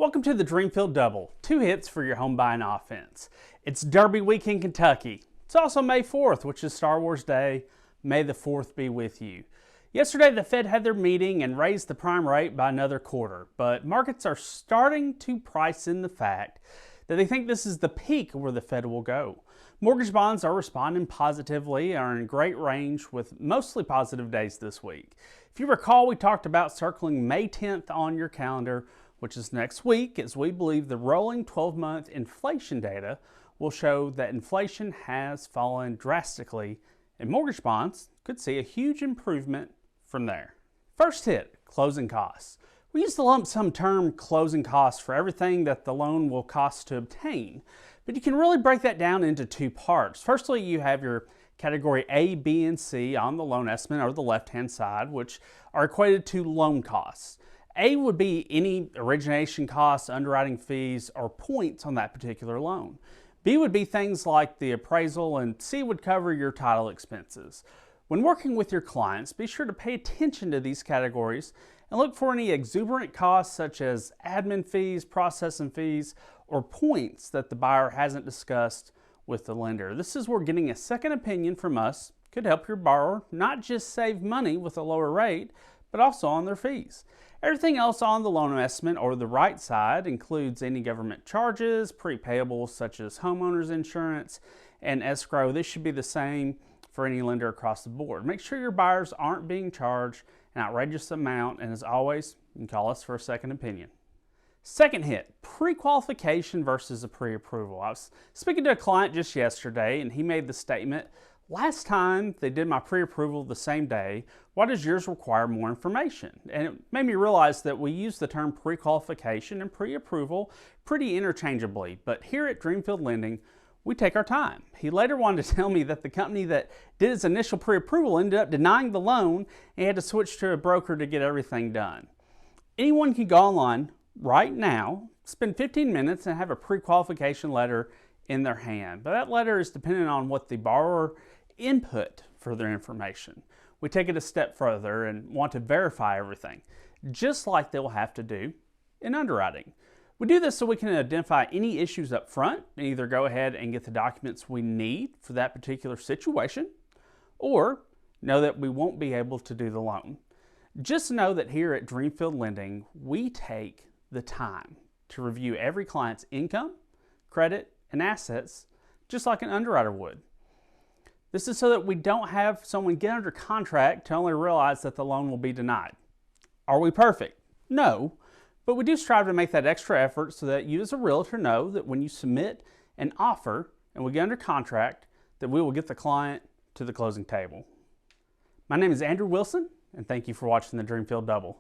Welcome to the Dreamfield Double, 2 hits for your home buying offense. It's Derby Week in Kentucky. It's also May 4th, which is Star Wars Day. May the 4th be with you. Yesterday, the Fed had their meeting and raised the prime rate by another quarter, but markets are starting to price in the fact that they think this is the peak where the Fed will go. Mortgage bonds are responding positively and are in great range with mostly positive days this week. If you recall, we talked about circling May 10th on your calendar, which is next week, as we believe the rolling 12-month inflation data will show that inflation has fallen drastically and mortgage bonds could see a huge improvement from there. First hit, closing costs. We use the lump sum term closing costs for everything that the loan will cost to obtain, but you can really break that down into 2 parts. Firstly, you have your category A, B, and C on the loan estimate or the left-hand side, which are equated to loan costs. A would be any origination costs, underwriting fees, or points on that particular loan. B would be things like the appraisal, and C would cover your title expenses. When working with your clients, be sure to pay attention to these categories and look for any exuberant costs such as admin fees, processing fees, or points that the buyer hasn't discussed with the lender. This is where getting a second opinion from us could help your borrower not just save money with a lower rate, but also on their fees. Everything else on the loan estimate or the right side includes any government charges, prepayables such as homeowners insurance, and escrow. This should be the same for any lender across the board. Make sure your buyers aren't being charged an outrageous amount, and as always, you can call us for a second opinion. Second hit, pre-qualification versus a pre-approval. I was speaking to a client just yesterday and he made the statement, last time they did my pre-approval the same day, why does yours require more information? And it made me realize that we use the term pre-qualification and pre-approval pretty interchangeably, but here at Dreamfield Lending, we take our time. He later wanted to tell me that the company that did his initial pre-approval ended up denying the loan and he had to switch to a broker to get everything done. Anyone can go online right now, spend 15 minutes and have a pre-qualification letter in their hand. But that letter is dependent on what the borrower input for their information. We take it a step further and want to verify everything, just like they will have to do in underwriting. We do this so we can identify any issues up front and either go ahead and get the documents we need for that particular situation, or know that we won't be able to do the loan. Just know that here at Dreamfield Lending, we take the time to review every client's income, credit, and assets, just like an underwriter would. This is so that we don't have someone get under contract to only realize that the loan will be denied. Are we perfect? No, but we do strive to make that extra effort so that you as a realtor know that when you submit an offer and we get under contract, that we will get the client to the closing table. My name is Andrew Wilson, and thank you for watching the Dreamfield Double.